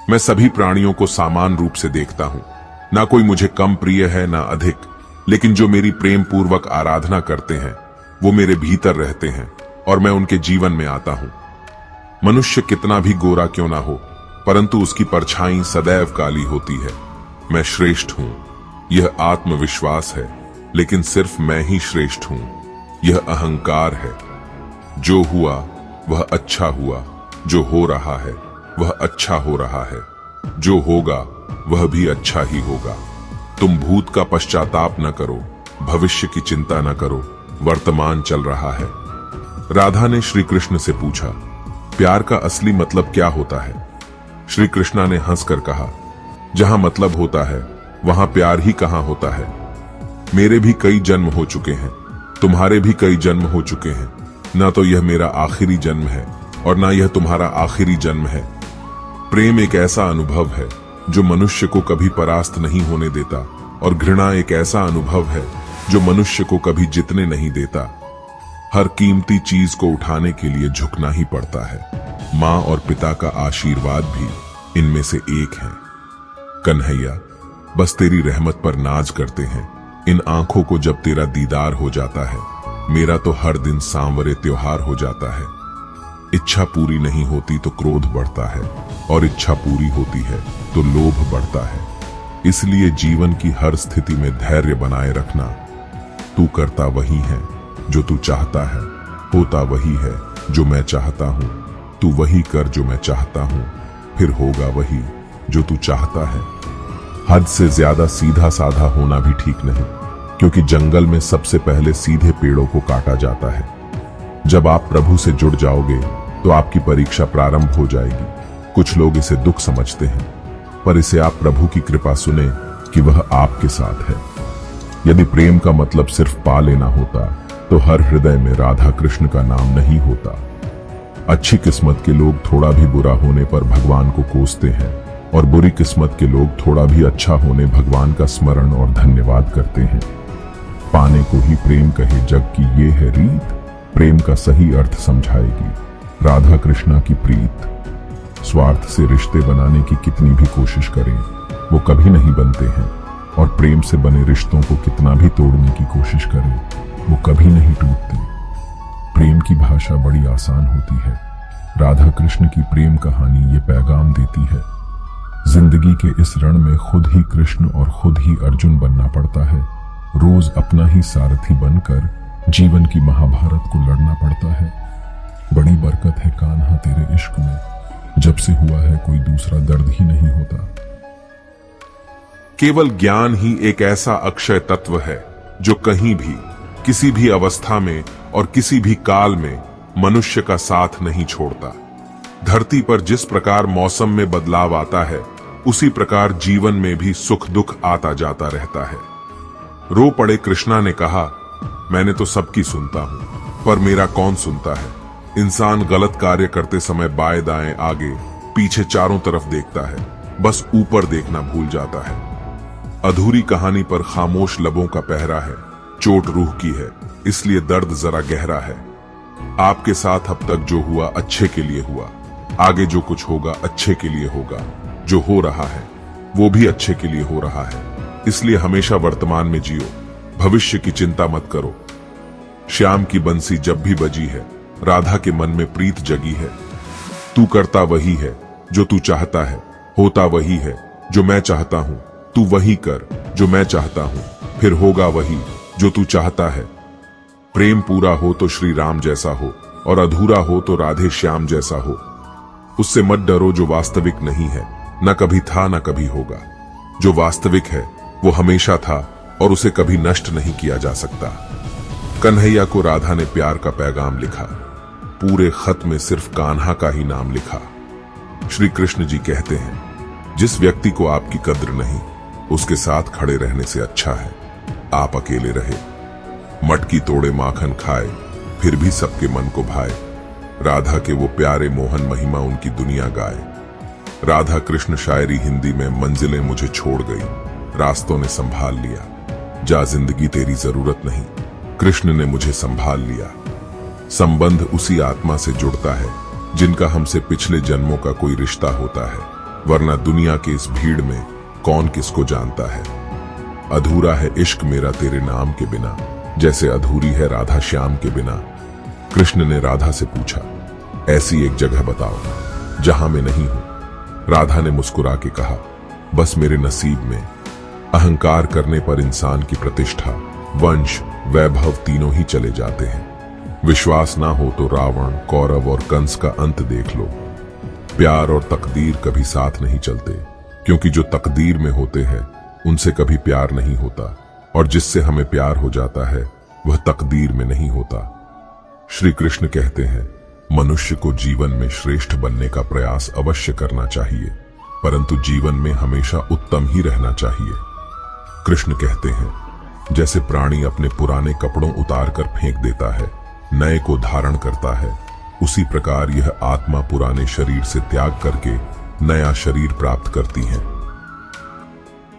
मैं सभी प्राणियों को समान रूप से देखता हूं। ना कोई मुझे कम प्रिय है ना अधिक, लेकिन जो मेरी प्रेम पूर्वक आराधना करते हैं वो मेरे भीतर रहते हैं और मैं उनके जीवन में आता हूं। मनुष्य कितना भी गोरा क्यों ना हो, परंतु उसकी परछाई सदैव काली होती है। मैं श्रेष्ठ हूं, यह आत्मविश्वास है, लेकिन सिर्फ मैं ही श्रेष्ठ हूं, यह अहंकार है। जो हुआ वह अच्छा हुआ, जो हो रहा है वह अच्छा हो रहा है, जो होगा वह भी अच्छा ही होगा। तुम भूत का पश्चाताप न करो, भविष्य की चिंता न करो, वर्तमान चल रहा है। राधा ने श्री कृष्ण से पूछा, प्यार का असली मतलब क्या होता है? श्री कृष्णा ने हंसकर कहा, जहां मतलब होता है वहां प्यार ही कहां होता है। मेरे भी कई जन्म हो चुके हैं, तुम्हारे भी कई जन्म हो चुके हैं। ना तो यह मेरा आखिरी जन्म है और ना यह तुम्हारा आखिरी जन्म है। प्रेम एक ऐसा अनुभव है जो मनुष्य को कभी परास्त नहीं होने देता, और घृणा एक ऐसा अनुभव है जो मनुष्य को कभी जीतने नहीं देता। हर कीमती चीज को उठाने के लिए झुकना ही पड़ता है। माँ और पिता का आशीर्वाद भी इनमें से एक है। कन्हैया, बस तेरी रहमत पर नाज करते हैं। इन आंखों को जब तेरा दीदार हो जाता है, मेरा तो हर दिन सांवरे त्योहार हो जाता है। इच्छा पूरी नहीं होती तो क्रोध बढ़ता है, और इच्छा पूरी होती है तो लोभ बढ़ता है। इसलिए जीवन की हर स्थिति में धैर्य बनाए रखना। तू करता वही है जो तू चाहता है, होता वही है जो मैं चाहता हूं। तू वही कर जो मैं चाहता हूं, फिर होगा वही जो तू चाहता है। हद से ज्यादा सीधा साधा होना भी ठीक नहीं, क्योंकि जंगल में सबसे पहले सीधे पेड़ों को काटा जाता है। जब आप प्रभु से जुड़ जाओगे तो आपकी परीक्षा प्रारंभ हो जाएगी। कुछ लोग इसे दुख समझते हैं, पर इसे आप प्रभु की कृपा सुने कि वह आपके साथ है। यदि प्रेम का मतलब सिर्फ पा लेना होता तो हर हृदय में राधा कृष्ण का नाम नहीं होता। अच्छी किस्मत के लोग थोड़ा भी बुरा होने पर भगवान को कोसते हैं, और बुरी किस्मत के लोग थोड़ा भी अच्छा होने भगवान का स्मरण और धन्यवाद करते हैं। पाने को ही प्रेम कहे जग की ये है रीत, प्रेम का सही अर्थ समझाएगी राधा कृष्णा की प्रीत। स्वार्थ से रिश्ते बनाने की कितनी भी कोशिश करें, वो कभी नहीं बनते हैं, और प्रेम से बने रिश्तों को कितना भी तोड़ने की कोशिश करें, वो कभी नहीं टूटते। प्रेम की भाषा बड़ी आसान होती है। राधा कृष्ण की प्रेम कहानी ये पैगाम देती है, जिंदगी के इस रण में खुद ही कृष्ण और खुद ही अर्जुन बनना पड़ता है। रोज अपना ही सारथी बनकर जीवन की महाभारत को लड़ना पड़ता है। बड़ी बरकत है कान्हा तेरे इश्क में, जब से हुआ है कोई दूसरा दर्द ही नहीं होता। केवल ज्ञान ही एक ऐसा अक्षय तत्व है जो कहीं भी, किसी भी अवस्था में और किसी भी काल में मनुष्य का साथ नहीं छोड़ता। धरती पर जिस प्रकार मौसम में बदलाव आता है, उसी प्रकार जीवन में भी सुख दुख आता जाता रहता है। रो पड़े कृष्णा ने कहा, मैंने तो सबकी सुनता हूं, पर मेरा कौन सुनता है। इंसान गलत कार्य करते समय बाएं दाएं आगे पीछे चारों तरफ देखता है, बस ऊपर देखना भूल जाता है। अधूरी कहानी पर खामोश लबों का पहरा है, चोट रूह की है, इसलिए दर्द जरा गहरा है। आपके साथ अब तक जो हुआ अच्छे के लिए हुआ, आगे जो कुछ होगा अच्छे के लिए होगा। जो हो रहा है वो भी अच्छे के लिए हो रहा है, इसलिए हमेशा वर्तमान में जियो, भविष्य की चिंता मत करो। श्याम की बंसी जब भी बजी है, राधा के मन में प्रीत जगी है। तू करता वही है जो तू चाहता है, होता वही है जो मैं चाहता हूं। तू वही कर जो मैं चाहता हूं, फिर होगा वही जो तू चाहता है। प्रेम पूरा हो तो श्री राम जैसा हो, और अधूरा हो तो राधे श्याम जैसा हो। उससे मत डरो जो वास्तविक नहीं है, न कभी था न कभी होगा। जो वास्तविक है वो हमेशा था, और उसे कभी नष्ट नहीं किया जा सकता। कन्हैया को राधा ने प्यार का पैगाम लिखा, पूरे खत में सिर्फ कान्हा का ही नाम लिखा। श्री कृष्ण जी कहते हैं, जिस व्यक्ति को आपकी कद्र नहीं, उसके साथ खड़े रहने से अच्छा है आप अकेले रहे। मटकी तोड़े माखन खाए, फिर भी सबके मन को भाए। राधा के वो प्यारे मोहन महिमा उनकी दुनिया गाए। राधा कृष्ण शायरी हिंदी में मंजिलें मुझे छोड़ गई, रास्तों ने संभाल लिया। जा जिंदगी तेरी जरूरत नहीं, कृष्ण ने मुझे संभाल लिया। संबंध उसी आत्मा से जुड़ता है जिनका हमसे पिछले जन्मों का कोई रिश्ता होता है। वरना दुनिया के इस भीड़ में कौन किसको जानता है। अधूरा है इश्क मेरा तेरे नाम के बिना, जैसे अधूरी है राधा श्याम के बिना। कृष्ण ने राधा से पूछा, ऐसी एक जगह बताओ जहां मैं नहीं हूं। राधा ने मुस्कुरा के कहा, बस मेरे नसीब में। अहंकार करने पर इंसान की प्रतिष्ठा, वंश, वैभव तीनों ही चले जाते हैं। विश्वास ना हो तो रावण, कौरव और कंस का अंत देख लो। प्यार और तकदीर कभी साथ नहीं चलते, क्योंकि जो तकदीर में होते हैं उनसे कभी प्यार नहीं होता, और जिससे हमें प्यार हो जाता है वह तकदीर में नहीं होता। श्री कृष्ण कहते हैं, मनुष्य को जीवन में श्रेष्ठ बनने का प्रयास अवश्य करना चाहिए, परंतु जीवन में हमेशा उत्तम ही रहना चाहिए। कृष्ण कहते हैं, जैसे प्राणी अपने पुराने कपड़ों उतार कर फेंक देता है, नए को धारण करता है, उसी प्रकार यह आत्मा पुराने शरीर से त्याग करके नया शरीर प्राप्त करती है।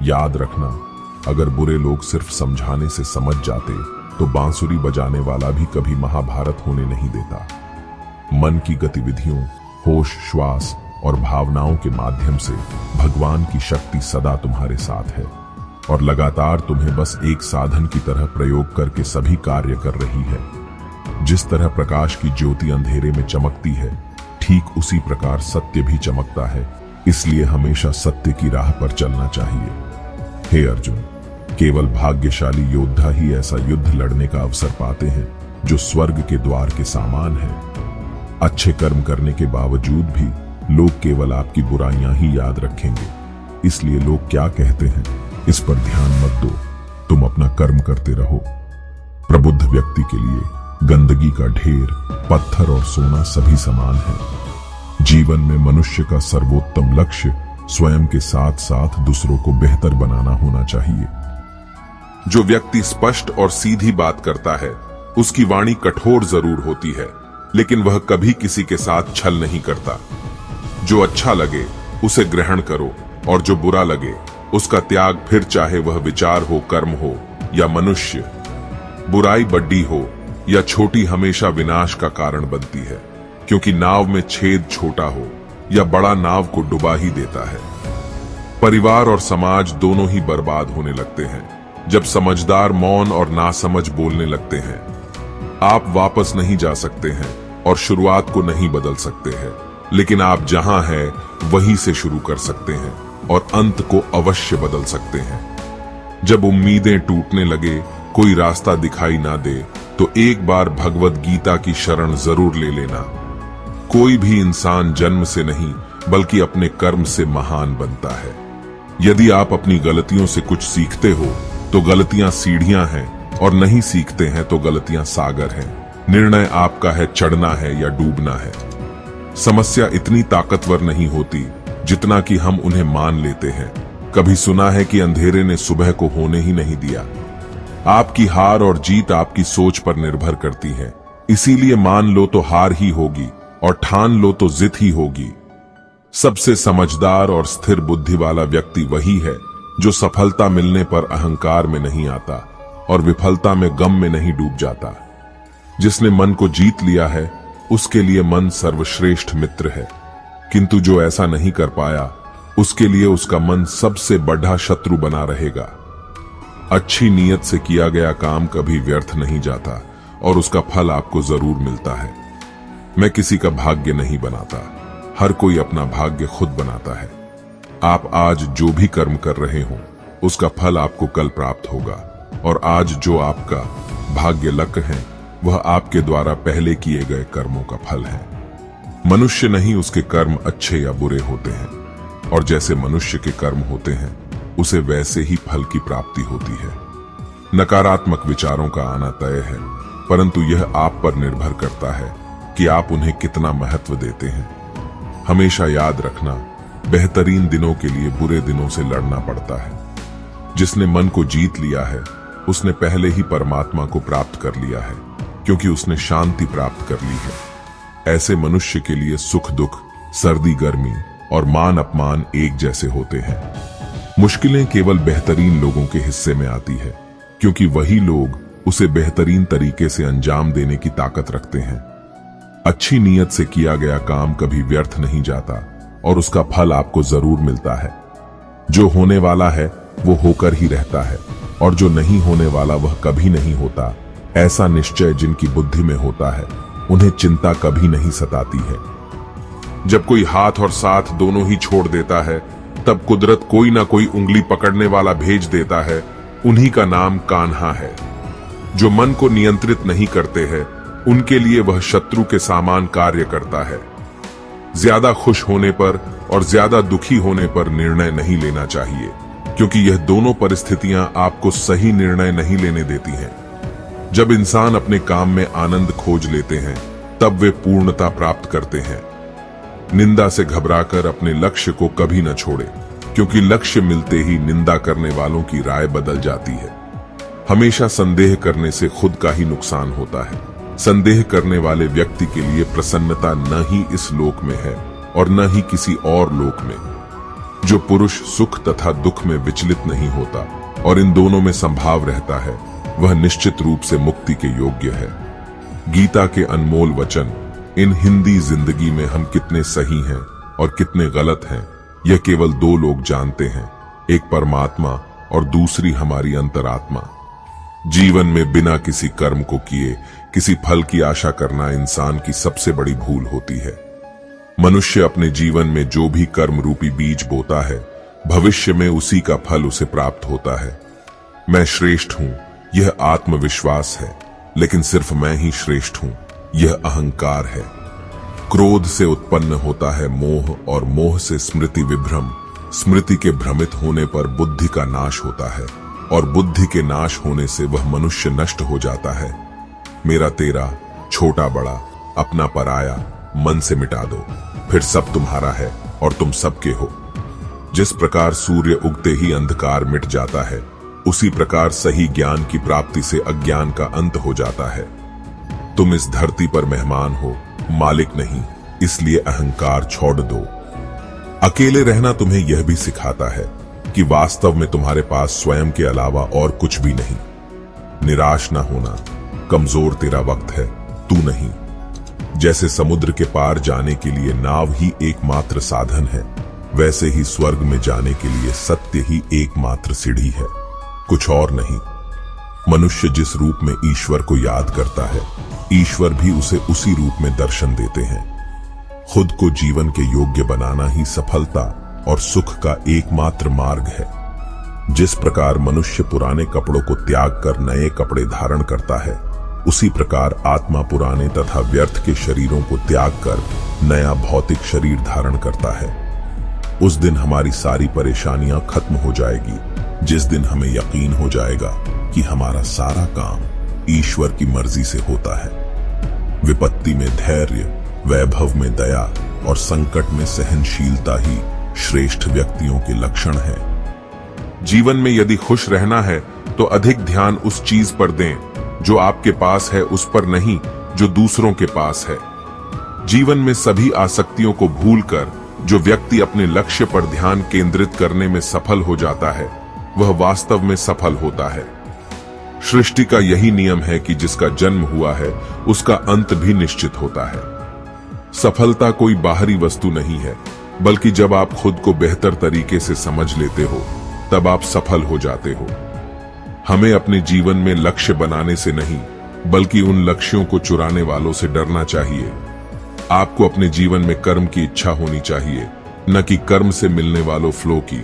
याद रखना, अगर बुरे लोग सिर्फ समझाने से समझ जाते तो बांसुरी बजाने वाला भी कभी महाभारत होने नहीं देता। मन की गतिविधियों, होश, श्वास और भावनाओं के माध्यम से भगवान की शक्ति सदा तुम्हारे साथ है और लगातार तुम्हें बस एक साधन की तरह प्रयोग करके सभी कार्य कर रही है। जिस तरह प्रकाश की ज्योति अंधेरे में चमकती है, ठीक उसी प्रकार सत्य भी चमकता है, इसलिए हमेशा सत्य की राह पर चलना चाहिए। हे अर्जुन, केवल भाग्यशाली योद्धा ही ऐसा युद्ध लड़ने का अवसर पाते हैं जो स्वर्ग के द्वार के समान है। अच्छे कर्म करने के बावजूद भी लोग केवल आपकी बुराइयां ही याद रखेंगे, इसलिए लोग क्या कहते हैं इस पर ध्यान मत दो, तुम अपना कर्म करते रहो। प्रबुद्ध व्यक्ति के लिए गंदगी का ढेर, पत्थर और सोना सभी समान है। जीवन में मनुष्य का सर्वोत्तम लक्ष्य स्वयं के साथ साथ दूसरों को बेहतर बनाना होना चाहिए। जो व्यक्ति स्पष्ट और सीधी बात करता है, उसकी वाणी कठोर जरूर होती है, लेकिन वह कभी किसी के साथ छल नहीं करता। जो अच्छा लगे उसे ग्रहण करो, और जो बुरा लगे उसका त्याग, फिर चाहे वह विचार हो, कर्म हो या मनुष्य। बुराई बड़ी हो या छोटी हमेशा विनाश का कारण बनती है, क्योंकि नाव में छेद छोटा हो या बड़ा नाव को डुबा ही देता है। परिवार और समाज दोनों ही बर्बाद होने लगते हैं जब समझदार मौन और नासमझ बोलने लगते हैं। आप वापस नहीं जा सकते हैं और शुरुआत को नहीं बदल सकते हैं, लेकिन आप जहां हैं वहीं से शुरू कर सकते हैं और अंत को अवश्य बदल सकते हैं। जब उम्मीदें टूटने लगे, कोई रास्ता दिखाई ना दे, तो एक बार भगवत गीता की शरण जरूर ले लेना। कोई भी इंसान जन्म से नहीं बल्कि अपने कर्म से महान बनता है। यदि आप अपनी गलतियों से कुछ सीखते हो तो गलतियां सीढ़ियां हैं, और नहीं सीखते हैं तो गलतियां सागर हैं। निर्णय आपका है, चढ़ना है या डूबना है। समस्या इतनी ताकतवर नहीं होती जितना कि हम उन्हें मान लेते हैं। कभी सुना है कि अंधेरे ने सुबह को होने ही नहीं दिया। आपकी हार और जीत आपकी सोच पर निर्भर करती है, इसीलिए मान लो तो हार ही होगी और ठान लो तो जीत ही होगी। सबसे समझदार और स्थिर बुद्धि वाला व्यक्ति वही है जो सफलता मिलने पर अहंकार में नहीं आता और विफलता में गम में नहीं डूब जाता। जिसने मन को जीत लिया है उसके लिए मन सर्वश्रेष्ठ मित्र है, किंतु जो ऐसा नहीं कर पाया उसके लिए उसका मन सबसे बड़ा शत्रु बना रहेगा। अच्छी नीयत से किया गया काम कभी व्यर्थ नहीं जाता और उसका फल आपको जरूर मिलता है। मैं किसी का भाग्य नहीं बनाता, हर कोई अपना भाग्य खुद बनाता है। आप आज जो भी कर्म कर रहे हो उसका फल आपको कल प्राप्त होगा, और आज जो आपका भाग्य लक है वह आपके द्वारा पहले किए गए कर्मों का फल है। मनुष्य नहीं उसके कर्म अच्छे या बुरे होते हैं, और जैसे मनुष्य के कर्म होते हैं उसे वैसे ही फल की प्राप्ति होती है। नकारात्मक विचारों का आना तय है, परंतु यह आप पर निर्भर करता है कि आप उन्हें कितना महत्व देते हैं। हमेशा याद रखना, बेहतरीन दिनों के लिए बुरे दिनों से लड़ना पड़ता है। जिसने मन को जीत लिया है उसने पहले ही परमात्मा को प्राप्त कर लिया है, क्योंकि उसने शांति प्राप्त कर ली है। ऐसे मनुष्य के लिए सुख दुख, सर्दी गर्मी और मान अपमान एक जैसे होते हैं। मुश्किलें केवल बेहतरीन लोगों के हिस्से में आती है, क्योंकि वही लोग उसे बेहतरीन तरीके से अंजाम देने की ताकत रखते हैं। अच्छी नीयत से किया गया काम कभी व्यर्थ नहीं जाता, और उसका फल आपको जरूर मिलता है। जो होने वाला है वो होकर ही रहता है, और जो नहीं होने वाला वह कभी नहीं होता। ऐसा निश्चय जिनकी बुद्धि में होता है उन्हें चिंता कभी नहीं सताती है। जब कोई हाथ और साथ दोनों ही छोड़ देता है, तब कुदरत कोई ना कोई उंगली पकड़ने वाला भेज देता है। उन्हीं का नाम कान्हा है। जो मन को नियंत्रित नहीं करते हैं, उनके लिए वह शत्रु के समान कार्य करता है। ज्यादा खुश होने पर और ज्यादा दुखी होने पर निर्णय नहीं लेना चाहिए, क्योंकि यह दोनों परिस्थितियां आपको सही निर्णय नहीं लेने देती हैं। जब इंसान अपने काम में आनंद खोज लेते हैं, तब वे पूर्णता प्राप्त करते हैं। निंदा से घबराकर अपने लक्ष्य को कभी न छोड़े, क्योंकि लक्ष्य मिलते ही निंदा करने वालों की राय बदल जाती है। हमेशा संदेह करने से खुद का ही नुकसान होता है। संदेह करने वाले व्यक्ति के लिए प्रसन्नता न ही इस लोक में है और न ही किसी और लोक में। जो पुरुष सुख तथा दुख में विचलित नहीं होता और इन दोनों में संभाव रहता है, वह निश्चित रूप से मुक्ति के योग्य है। गीता के अनमोल वचन, इन हिंदी जिंदगी में हम कितने सही हैं और कितने गलत हैं, यह केवल दो लोग जानते हैं, एक परमात्मा और दूसरी हमारी अंतरात्मा। जीवन में बिना किसी कर्म को किए किसी फल की आशा करना इंसान की सबसे बड़ी भूल होती है। मनुष्य अपने जीवन में जो भी कर्म रूपी बीज बोता है, भविष्य में उसी का फल उसे प्राप्त होता है। मैं श्रेष्ठ हूं, यह आत्मविश्वास है, लेकिन सिर्फ मैं ही श्रेष्ठ हूं, यह अहंकार है। क्रोध से उत्पन्न होता है मोह, और मोह से स्मृति विभ्रम। स्मृति के भ्रमित होने पर बुद्धि का नाश होता है, और बुद्धि के नाश होने से वह मनुष्य नष्ट हो जाता है। मेरा तेरा, छोटा बड़ा, अपना पराया मन से मिटा दो, फिर सब तुम्हारा है और तुम सबके हो। जिस प्रकार सूर्य उगते ही अंधकार मिट जाता है, उसी प्रकार सही ज्ञान की प्राप्ति से अज्ञान का अंत हो जाता है। तुम इस धरती पर मेहमान हो, मालिक नहीं, इसलिए अहंकार छोड़ दो। अकेले रहना तुम्हें यह भी सिखाता है कि वास्तव में तुम्हारे पास स्वयं के अलावा और कुछ भी नहीं। निराश न होना, कमजोर तेरा वक्त है, तू नहीं। जैसे समुद्र के पार जाने के लिए नाव ही एकमात्र साधन है, वैसे ही स्वर्ग में जाने के लिए सत्य ही एकमात्र सीढ़ी है, कुछ और नहीं। मनुष्य जिस रूप में ईश्वर को याद करता है, ईश्वर भी उसे उसी रूप में दर्शन देते हैं। खुद को जीवन के योग्य बनाना ही सफलता और सुख का एकमात्र मार्ग है। जिस प्रकार मनुष्य पुराने कपड़ों को त्याग कर नए कपड़े धारण करता है, उसी प्रकार आत्मा पुराने तथा व्यर्थ के शरीरों को त्याग कर नया भौतिक शरीर धारण करता है। उस दिन हमारी सारी परेशानियां खत्म हो जाएगी, जिस दिन हमें यकीन हो जाएगा कि हमारा सारा काम ईश्वर की मर्जी से होता है। विपत्ति में धैर्य, वैभव में दया और संकट में सहनशीलता ही श्रेष्ठ व्यक्तियों के लक्षण हैं। जीवन में यदि खुश रहना है तो अधिक ध्यान उस चीज पर दें जो आपके पास है, उस पर नहीं जो दूसरों के पास है। जीवन में सभी आसक्तियों को भूलकर जो व्यक्ति अपने लक्ष्य पर ध्यान केंद्रित करने में सफल हो जाता है, वह वास्तव में सफल होता है। सृष्टि का यही नियम है कि जिसका जन्म हुआ है उसका अंत भी निश्चित होता है। सफलता कोई बाहरी वस्तु नहीं है, बल्कि जब आप खुद को बेहतर तरीके से समझ लेते हो, तब आप सफल हो जाते हो। हमें अपने जीवन में लक्ष्य बनाने से नहीं, बल्कि उन लक्ष्यों को चुराने वालों से डरना चाहिए। आपको अपने जीवन में कर्म की इच्छा होनी चाहिए, न कि कर्म से मिलने वालों फ्लो की।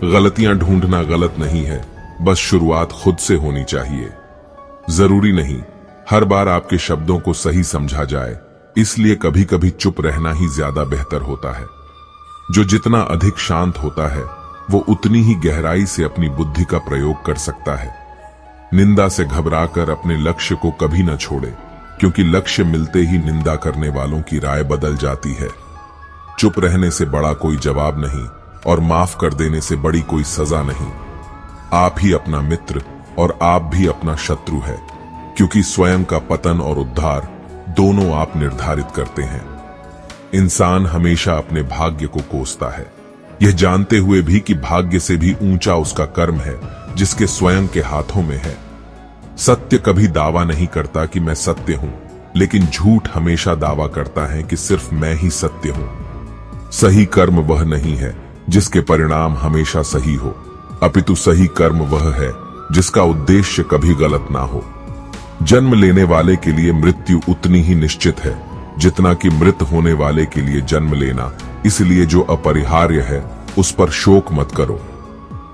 गलतियां ढूंढना गलत नहीं है, बस शुरुआत खुद से होनी चाहिए। जरूरी नहीं हर बार आपके शब्दों को सही समझा जाए, इसलिए कभी कभी चुप रहना ही ज्यादा बेहतर होता है। जो जितना अधिक शांत होता है, वो उतनी ही गहराई से अपनी बुद्धि का प्रयोग कर सकता है। निंदा से घबराकर अपने लक्ष्य को कभी न छोड़े, क्योंकि लक्ष्य मिलते ही निंदा करने वालों की राय बदल जाती है। चुप रहने से बड़ा कोई जवाब नहीं, और माफ कर देने से बड़ी कोई सजा नहीं। आप ही अपना मित्र और आप भी अपना शत्रु है, क्योंकि स्वयं का पतन और उद्धार दोनों आप निर्धारित करते हैं। इंसान हमेशा अपने भाग्य को कोसता है, यह जानते हुए भी कि भाग्य से भी ऊंचा उसका कर्म है जिसके स्वयं के हाथों में है। सत्य कभी दावा नहीं करता कि मैं सत्य हूं, लेकिन झूठ हमेशा दावा करता है कि सिर्फ मैं ही सत्य हूं। सही कर्म वह नहीं है जिसके परिणाम हमेशा सही हो, अपितु सही कर्म वह है जिसका उद्देश्य कभी गलत ना हो। जन्म लेने वाले के लिए मृत्यु उतनी ही निश्चित है जितना कि मृत होने वाले के लिए जन्म लेना, इसलिए जो अपरिहार्य है उस पर शोक मत करो।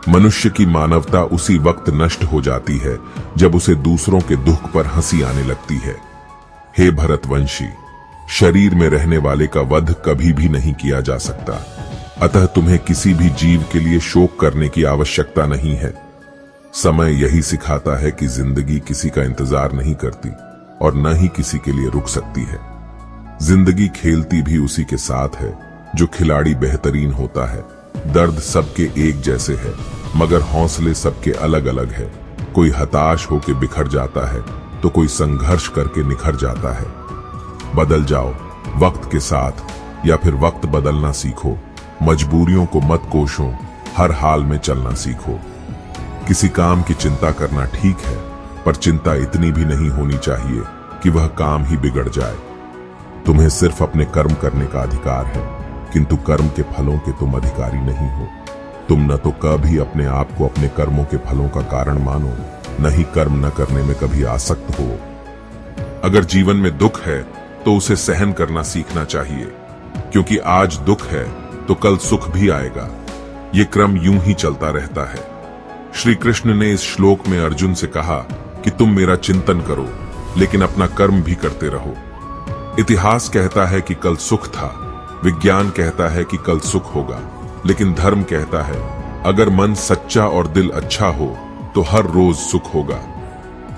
मनुष्य की मानवता उसी वक्त नष्ट हो जाती है जब उसे दूसरों के दुख पर हंसी आने लगती है। हे भरतवंशी, शरीर में रहने वाले का वध कभी भी नहीं किया जा सकता, अतः तुम्हें किसी भी जीव के लिए शोक करने की आवश्यकता नहीं है। समय यही सिखाता है कि जिंदगी किसी का इंतजार नहीं करती और न ही किसी के लिए रुक सकती है। जिंदगी खेलती भी उसी के साथ है जो खिलाड़ी बेहतरीन होता है। दर्द सबके एक जैसे है मगर हौसले सबके अलग अलग है। कोई हताश होकर बिखर जाता है तो कोई संघर्ष करके निखर जाता है। बदल जाओ वक्त के साथ या फिर वक्त बदलना सीखो। मजबूरियों को मत कोसो, हर हाल में चलना सीखो। किसी काम की चिंता करना ठीक है, पर चिंता इतनी भी नहीं होनी चाहिए कि वह काम ही बिगड़ जाए। तुम्हें सिर्फ अपने कर्म करने का अधिकार है, किंतु कर्म के फलों के तुम अधिकारी नहीं हो। तुम न तो कभी अपने आप को अपने कर्मों के फलों का कारण मानो, न ही कर्म न करने में कभी आसक्त हो। अगर जीवन में दुख है तो उसे सहन करना सीखना चाहिए, क्योंकि आज दुख है तो कल सुख भी आएगा। ये क्रम यूं ही चलता रहता है। श्री कृष्ण ने इस श्लोक में अर्जुन से कहा कि तुम मेरा चिंतन करो, लेकिन अपना कर्म भी करते रहो। इतिहास कहता है कि कल सुख था, विज्ञान कहता है कि कल सुख होगा, लेकिन धर्म कहता है अगर मन सच्चा और दिल अच्छा हो तो हर रोज सुख होगा।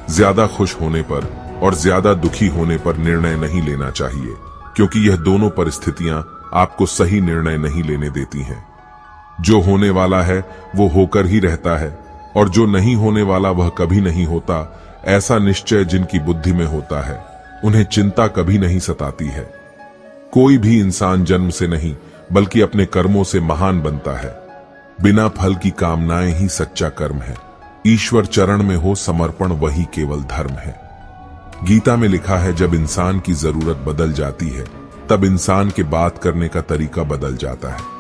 ज्यादा खुश होने पर और ज्यादा दुखी होने पर निर्णय नहीं लेना चाहिए, क्योंकि यह दोनों परिस्थितियां आपको सही निर्णय नहीं लेने देती हैं। जो होने वाला है वो होकर ही रहता है, और जो नहीं होने वाला वह कभी नहीं होता। ऐसा निश्चय जिनकी बुद्धि में होता है उन्हें चिंता कभी नहीं सताती है। कोई भी इंसान जन्म से नहीं बल्कि अपने कर्मों से महान बनता है। बिना फल की कामनाएं ही सच्चा कर्म है। ईश्वर चरण में हो समर्पण वही केवल धर्म है। गीता में लिखा है जब इंसान की जरूरत बदल जाती है तब इंसान के बात करने का तरीका बदल जाता है।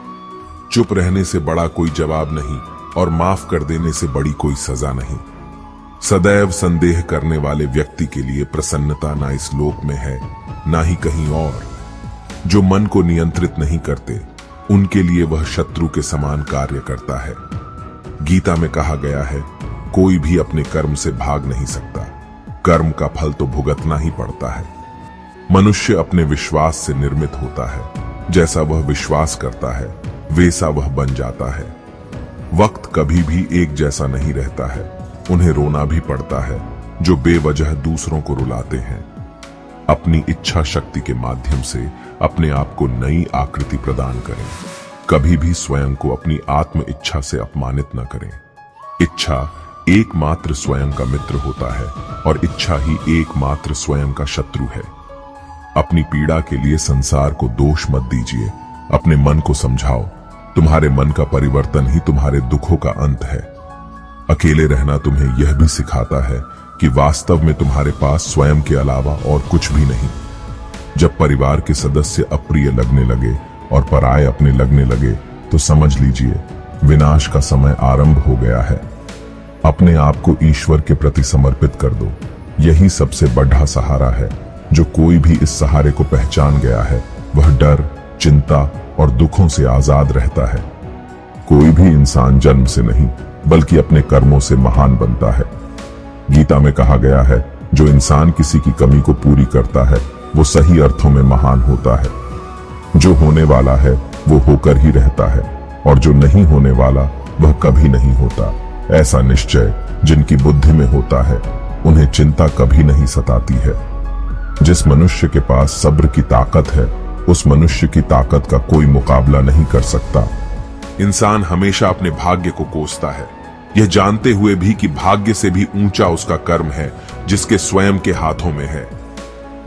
चुप रहने से बड़ा कोई जवाब नहीं और माफ कर देने से बड़ी कोई सजा नहीं। सदैव संदेह करने वाले व्यक्ति के लिए प्रसन्नता ना इस लोक में है ना ही कहीं और। जो मन को नियंत्रित नहीं करते उनके लिए वह शत्रु के समान कार्य करता है। गीता में कहा गया है कोई भी अपने कर्म से भाग नहीं सकता, कर्म का फल तो भुगतना ही पड़ता है। मनुष्य अपने विश्वास से निर्मित होता है, जैसा वह विश्वास करता है वैसा वह बन जाता है। वक्त कभी भी एक जैसा नहीं रहता है, उन्हें रोना भी पड़ता है जो बेवजह दूसरों को रुलाते हैं। अपनी इच्छा शक्ति के माध्यम से अपने आप को नई आकृति प्रदान करें। कभी भी स्वयं को अपनी आत्म इच्छा से अपमानित न करें। इच्छा एकमात्र स्वयं का मित्र होता है और इच्छा ही एकमात्र स्वयं का शत्रु है। अपनी पीड़ा के लिए संसार को दोष मत दीजिए, अपने मन को समझाओ। तुम्हारे मन का परिवर्तन ही तुम्हारे दुखों का अंत है। अकेले रहना तुम्हें यह भी सिखाता है कि वास्तव में तुम्हारे पास स्वयं के अलावा और कुछ भी नहीं। जब परिवार के सदस्य अप्रिय लगने लगे और पराये अपने लगने लगे तो समझ लीजिए विनाश का समय आरंभ हो गया है। अपने आप को ईश्वर के प्रति समर्पित कर दो। यही सबसे बड़ा सहारा है। जो कोई भी इस सहारे को पहचान गया है वह डर, चिंता और दुखों से आजाद रहता है। कोई भी इंसान जन्म से नहीं बल्कि अपने कर्मों से महान बनता है। गीता में कहा गया है जो इंसान किसी की कमी को पूरी करता है वो सही अर्थों में महान होता है। जो होने वाला है वो होकर ही रहता है और जो नहीं होने वाला वह कभी नहीं होता। ऐसा निश्चय जिनकी बुद्धि में होता है उन्हें चिंता कभी नहीं सताती है। जिस मनुष्य के पास सब्र की ताकत है उस मनुष्य की ताकत का कोई मुकाबला नहीं कर सकता। इंसान हमेशा अपने भाग्य को कोसता है, यह जानते हुए भी कि भाग्य से भी ऊंचा उसका कर्म है जिसके स्वयं के हाथों में है।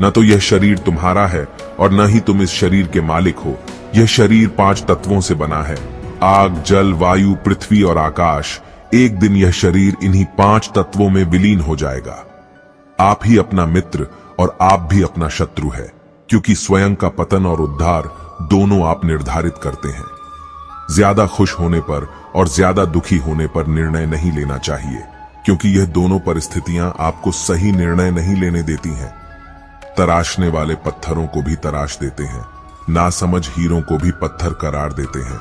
न तो यह शरीर तुम्हारा है और न ही तुम इस शरीर के मालिक हो। यह शरीर 5 तत्वों से बना है, आग, जल, वायु, पृथ्वी और आकाश। एक दिन यह शरीर इन्हीं 5 तत्वों में विलीन हो जाएगा। आप ही अपना मित्र और आप भी अपना शत्रु है, क्योंकि स्वयं का पतन और उद्धार दोनों आप निर्धारित करते हैं। ज्यादा खुश होने पर और ज्यादा दुखी होने पर निर्णय नहीं लेना चाहिए, क्योंकि यह दोनों परिस्थितियां आपको सही निर्णय नहीं लेने देती हैं। तराशने वाले पत्थरों को भी तराश देते हैं, नासमझ हीरों को भी पत्थर करार देते हैं।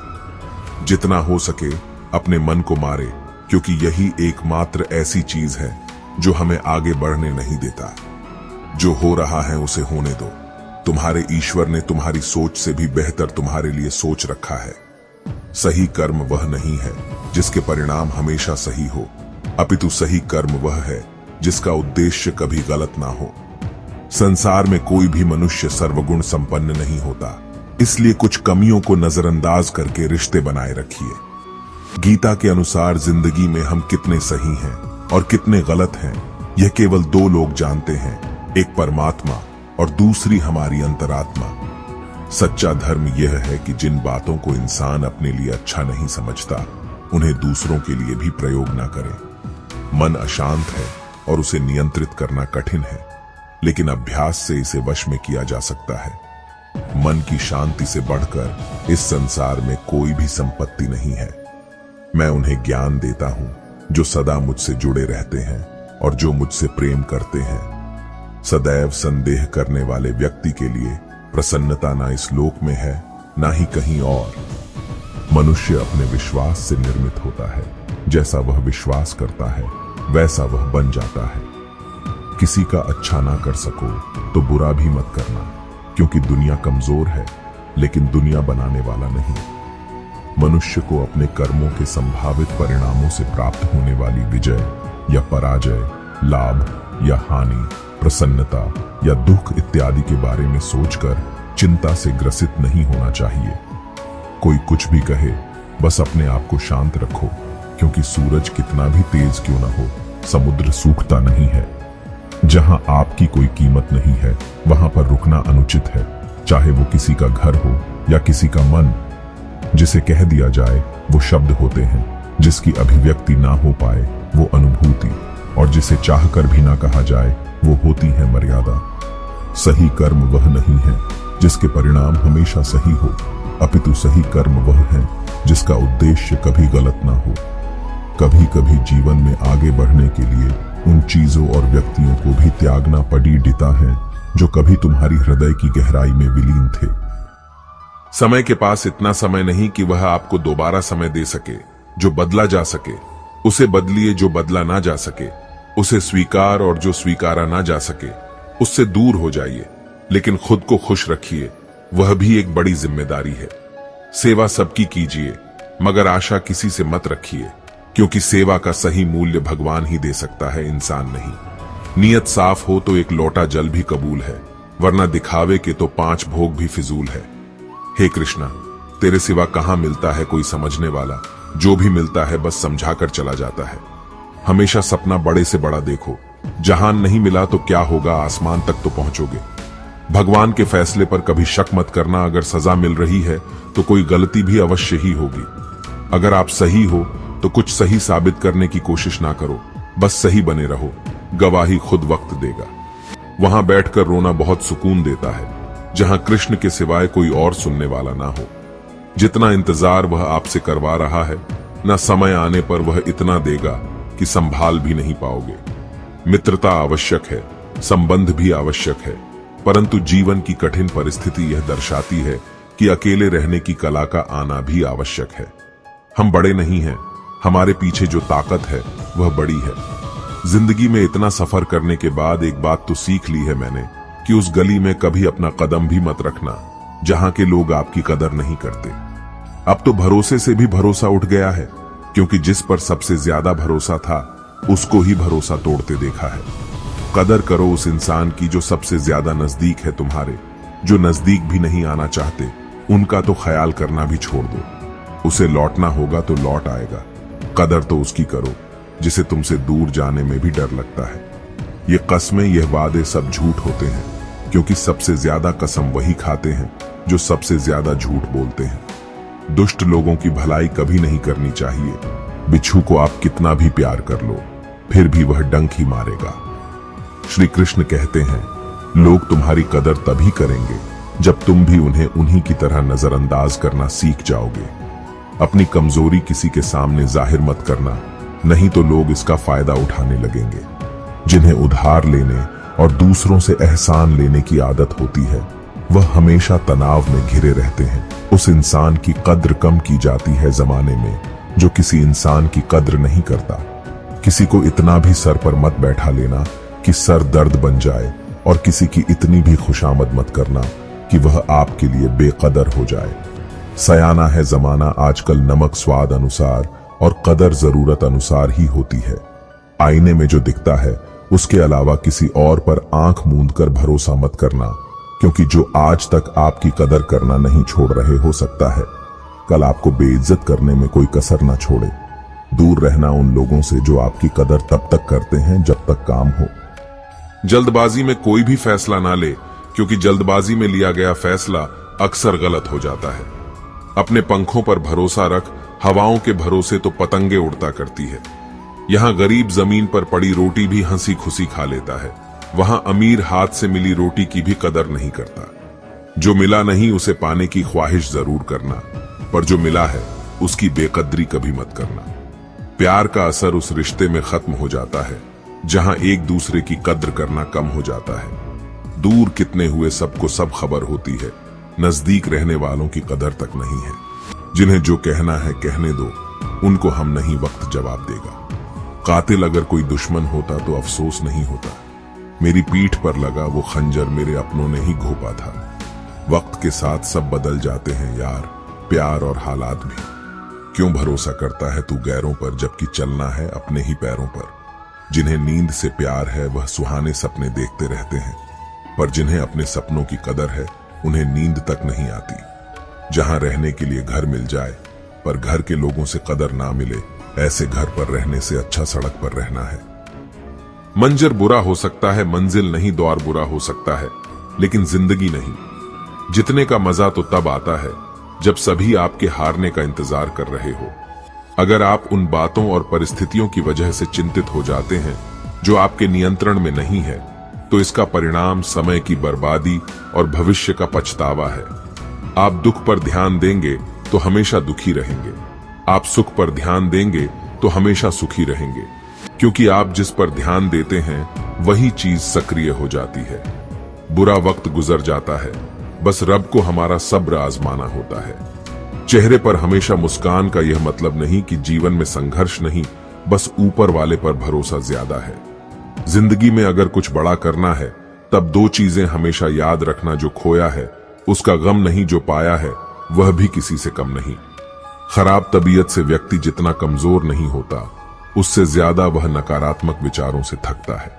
जितना हो सके अपने मन को मारे, क्योंकि यही एकमात्र ऐसी चीज है जो हमें आगे बढ़ने नहीं देता। जो हो रहा है उसे होने दो। तुम्हारे ईश्वर ने तुम्हारी सोच से भी बेहतर तुम्हारे लिए सोच रखा है। सही कर्म वह नहीं है जिसके परिणाम हमेशा सही हो, अपितु सही कर्म वह है जिसका उद्देश्य कभी गलत ना हो। संसार में कोई भी मनुष्य सर्वगुण संपन्न नहीं होता, इसलिए कुछ कमियों को नजरअंदाज करके रिश्ते बनाए रखिए। गीता के अनुसार जिंदगी में हम कितने सही हैं और कितने गलत हैं, यह केवल दो लोग जानते हैं, एक परमात्मा और दूसरी हमारी अंतरात्मा। सच्चा धर्म यह है कि जिन बातों को इंसान अपने लिए अच्छा नहीं समझता, उन्हें दूसरों के लिए भी प्रयोग ना करे। मन अशांत है और उसे नियंत्रित करना कठिन है, लेकिन अभ्यास से इसे वश में किया जा सकता है। मन की शांति से बढ़कर इस संसार में कोई भी संपत्ति नहीं है। मैं उन्हें ज्ञान देता हूं जो सदा मुझसे जुड़े रहते हैं और जो मुझसे प्रेम करते हैं। सदैव संदेह करने वाले व्यक्ति के लिए प्रसन्नता ना इस लोक में है, ना ही कहीं और। मनुष्य अपने विश्वास से निर्मित होता है। जैसा वह विश्वास करता है वैसा वह बन जाता है। किसी का अच्छा ना कर सको तो बुरा भी मत करना, क्योंकि दुनिया कमजोर है, लेकिन दुनिया बनाने वाला नहीं। मनुष्य को अपने कर्मों के संभावित परिणामों से प्राप्त होने वाली विजय या पराजय, लाभ या हानि, प्रसन्नता या दुख इत्यादि के बारे में सोचकर चिंता से ग्रसित नहीं होना चाहिए। कोई कुछ भी कहे, बस अपने आप को शांत रखो, क्योंकि सूरज कितना भी तेज क्यों ना हो, समुद्र सूखता नहीं है। जहां आपकी कोई कीमत नहीं है, वहां पर रुकना अनुचित है, चाहे वो किसी का घर हो या किसी का मन। जिसे कह दिया जाए वो शब्द होते हैं, जिसकी अभिव्यक्ति ना हो पाए वो अनुभूति, और जिसे चाहकर भी ना कहा जाए वो होती है मर्यादा। सही कर्म वह नहीं है जिसके परिणाम हमेशा सही हो, अपितु सही कर्म वह है जिसका उद्देश्य कभी गलत ना हो। कभी कभी जीवन में आगे बढ़ने के लिए उन चीजों और व्यक्तियों को भी त्यागना पड़ता है जो कभी तुम्हारी हृदय की गहराई में विलीन थे। समय के पास इतना समय नहीं कि वह आपको दोबारा समय दे सके। जो बदला जा सके उसे बदलिए, जो बदला ना जा सके उसे स्वीकार, और जो स्वीकारा ना जा सके उससे दूर हो जाइए। लेकिन खुद को खुश रखिए, वह भी एक बड़ी जिम्मेदारी है। सेवा सबकी कीजिए, मगर आशा किसी से मत रखिए, क्योंकि सेवा का सही मूल्य भगवान ही दे सकता है, इंसान नहीं। नियत साफ हो तो एक लोटा जल भी कबूल है, वरना दिखावे के तो 5 भोग भी फिजूल है। हे कृष्णा, तेरे सिवा कहां मिलता है कोई समझने वाला। जो भी मिलता है बस समझाकर चला जाता है। हमेशा सपना बड़े से बड़ा देखो। जहान नहीं मिला तो क्या होगा, आसमान तक तो पहुंचोगे। भगवान के फैसले पर कभी शक मत करना। अगर सजा मिल रही है तो कोई गलती भी अवश्य ही होगी। अगर आप सही हो तो कुछ सही साबित करने की कोशिश ना करो, बस सही बने रहो। गवाही खुद वक्त देगा। वहां बैठकर रोना बहुत सुकून देता है, जहां कृष्ण के सिवाय कोई और सुनने वाला ना हो। जितना इंतजार वह आपसे करवा रहा है, न समय आने पर वह इतना देगा कि संभाल भी नहीं पाओगे। मित्रता आवश्यक है, संबंध भी आवश्यक है, परंतु जीवन की कठिन परिस्थिति यह दर्शाती है कि अकेले रहने की कला का आना भी आवश्यक है। हम बड़े नहीं हैं, हमारे पीछे जो ताकत है वह बड़ी है। जिंदगी में इतना सफर करने के बाद एक बात तो सीख ली है मैंने कि उस गली में कभी अपना कदम भी मत रखना जहां के लोग आपकी कदर नहीं करते। अब तो भरोसे से भी भरोसा उठ गया है, क्योंकि जिस पर सबसे ज्यादा भरोसा था उसको ही भरोसा तोड़ते देखा है। कदर करो उस इंसान की जो सबसे ज्यादा नजदीक है तुम्हारे। जो नजदीक भी नहीं आना चाहते उनका तो ख्याल करना भी छोड़ दो। उसे लौटना होगा तो लौट आएगा। कदर तो उसकी करो जिसे तुमसे दूर जाने में भी डर लगता है। ये कस्में, यह वादे सब झूठ होते हैं, क्योंकि सबसे ज्यादा कसम वही खाते हैं जो सबसे ज्यादा झूठ बोलते हैं। दुष्ट लोगों की भलाई कभी नहीं करनी चाहिए। बिच्छू को आप कितना भी प्यार कर लो, फिर भी वह डंक ही मारेगा। श्री कृष्ण कहते हैं, लोग तुम्हारी कदर तभी करेंगे जब तुम भी उन्हें उन्हीं की तरह नजरअंदाज करना सीख जाओगे। अपनी कमजोरी किसी के सामने जाहिर मत करना, नहीं तो लोग इसका फायदा उठाने लगेंगे। जिन्हें उधार लेने और दूसरों से एहसान लेने की आदत होती है, वह हमेशा तनाव में घिरे रहते हैं। उस इंसान की कद्र कम की जाती है जमाने में जो किसी इंसान की कद्र नहीं करता। किसी को इतना भी सर पर मत बैठा लेना कि सर दर्द बन जाए, और किसी की इतनी भी खुशामद मत करना कि वह आपके लिए बेकदर हो जाए। सयाना है जमाना आजकल, नमक स्वाद अनुसार और कदर जरूरत अनुसार ही होती है। आईने में जो दिखता है उसके अलावा किसी और पर आंख मूंद कर भरोसा मत करना, क्योंकि जो आज तक आपकी कदर करना नहीं छोड़ रहे, हो सकता है कल आपको बेइज्जत करने में कोई कसर ना छोड़े। दूर रहना उन लोगों से जो आपकी कदर तब तक करते हैं जब तक काम हो। जल्दबाजी में कोई भी फैसला ना ले, क्योंकि जल्दबाजी में लिया गया फैसला अक्सर गलत हो जाता है। अपने पंखों पर भरोसा रख, हवाओं के भरोसे तो पतंगे उड़ता करती है। यहां गरीब जमीन पर पड़ी रोटी भी हंसी खुशी खा लेता है, वहां अमीर हाथ से मिली रोटी की भी कदर नहीं करता। जो मिला नहीं उसे पाने की ख्वाहिश जरूर करना, पर जो मिला है उसकी बेकदरी कभी मत करना। प्यार का असर उस रिश्ते में खत्म हो जाता है जहां एक दूसरे की कद्र करना कम हो जाता है। दूर कितने हुए सबको सब खबर होती है, नजदीक रहने वालों की कदर तक नहीं है। जिन्हें जो कहना है कहने दो, उनको हम नहीं वक्त जवाब देगा। कातिल अगर कोई दुश्मन होता तो अफसोस नहीं होता। मेरी पीठ पर लगा वो खंजर मेरे अपनों ने ही घोंपा था। वक्त के साथ सब बदल जाते हैं यार, प्यार और हालात भी। क्यों भरोसा करता है तू गैरों पर, जबकि चलना है अपने ही पैरों पर। जिन्हें नींद से प्यार है वह सुहाने सपने देखते रहते हैं, पर जिन्हें अपने सपनों की कदर है उन्हें नींद तक नहीं आती। जहां रहने के लिए घर मिल जाए पर घर के लोगों से कदर ना मिले, ऐसे घर पर रहने से अच्छा सड़क पर रहना है। मंजर बुरा हो सकता है, मंजिल नहीं द्वार बुरा हो सकता है, लेकिन जिंदगी नहीं। जितने का मजा तो तब आता है जब सभी आपके हारने का इंतजार कर रहे हो। अगर आप उन बातों और परिस्थितियों की वजह से चिंतित हो जाते हैं जो आपके नियंत्रण में नहीं है, तो इसका परिणाम समय की बर्बादी और भविष्य का पछतावा है। आप दुख पर ध्यान देंगे तो हमेशा दुखी रहेंगे, आप सुख पर ध्यान देंगे तो हमेशा सुखी रहेंगे, क्योंकि आप जिस पर ध्यान देते हैं वही चीज सक्रिय हो जाती है। बुरा वक्त गुजर जाता है, बस रब को हमारा सब्र आजमाना होता है। चेहरे पर हमेशा मुस्कान का यह मतलब नहीं कि जीवन में संघर्ष नहीं, बस ऊपर वाले पर भरोसा ज्यादा है। जिंदगी में अगर कुछ बड़ा करना है तब दो चीजें हमेशा याद रखना, जो खोया है उसका गम नहीं, जो पाया है वह भी किसी से कम नहीं। खराब तबीयत से व्यक्ति जितना कमजोर नहीं होता, उससे ज्यादा वह नकारात्मक विचारों से थकता है।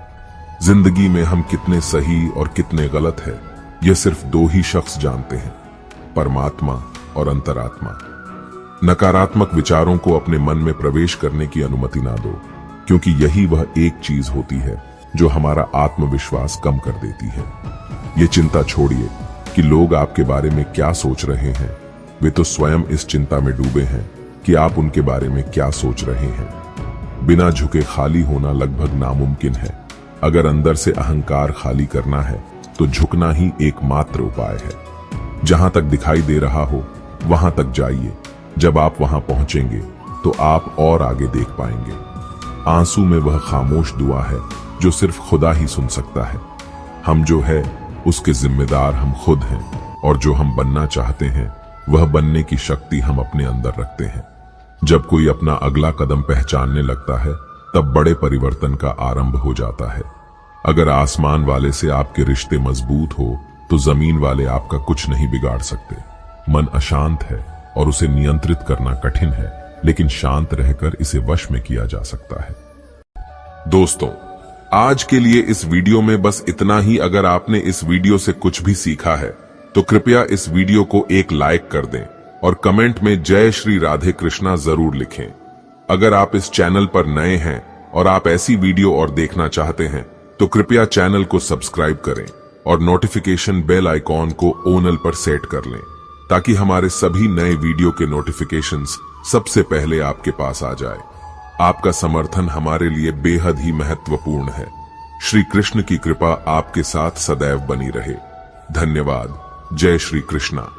जिंदगी में हम कितने सही और कितने गलत है, यह सिर्फ दो ही शख्स जानते हैं, परमात्मा और अंतरात्मा। नकारात्मक विचारों को अपने मन में प्रवेश करने की अनुमति ना दो, क्योंकि यही वह एक चीज होती है जो हमारा आत्मविश्वास कम कर देती है। ये चिंता छोड़िए कि लोग आपके बारे में क्या सोच रहे हैं, वे तो स्वयं इस चिंता में डूबे हैं कि आप उनके बारे में क्या सोच रहे हैं। बिना झुके खाली होना लगभग नामुमकिन है। अगर अंदर से अहंकार खाली करना है तो झुकना ही एकमात्र उपाय है। जहां तक दिखाई दे रहा हो वहां तक जाइए। जब आप वहां पहुंचेंगे तो आप और आगे देख पाएंगे। आंसू में वह खामोश दुआ है जो सिर्फ खुदा ही सुन सकता है। हम जो है उसके जिम्मेदार हम खुद हैं, और जो हम बनना चाहते हैं वह बनने की शक्ति हम अपने अंदर रखते हैं। जब कोई अपना अगला कदम पहचानने लगता है तब बड़े परिवर्तन का आरंभ हो जाता है। अगर आसमान वाले से आपके रिश्ते मजबूत हो तो जमीन वाले आपका कुछ नहीं बिगाड़ सकते। मन अशांत है और उसे नियंत्रित करना कठिन है, लेकिन शांत रहकर इसे वश में किया जा सकता है। दोस्तों, आज के लिए इस वीडियो में बस इतना ही। अगर आपने इस वीडियो से कुछ भी सीखा है तो कृपया इस वीडियो को एक लाइक कर दें और कमेंट में जय श्री राधे कृष्णा जरूर लिखें। अगर आप इस चैनल पर नए हैं और आप ऐसी वीडियो और देखना चाहते हैं तो कृपया चैनल को सब्सक्राइब करें और नोटिफिकेशन बेल आइकॉन को ओनल पर सेट कर लें, ताकि हमारे सभी नए वीडियो के नोटिफिकेशंस सबसे पहले आपके पास आ जाए। आपका समर्थन हमारे लिए बेहद ही महत्वपूर्ण है। श्री कृष्ण की कृपा आपके साथ सदैव बनी रहे। धन्यवाद। जय श्री कृष्णा।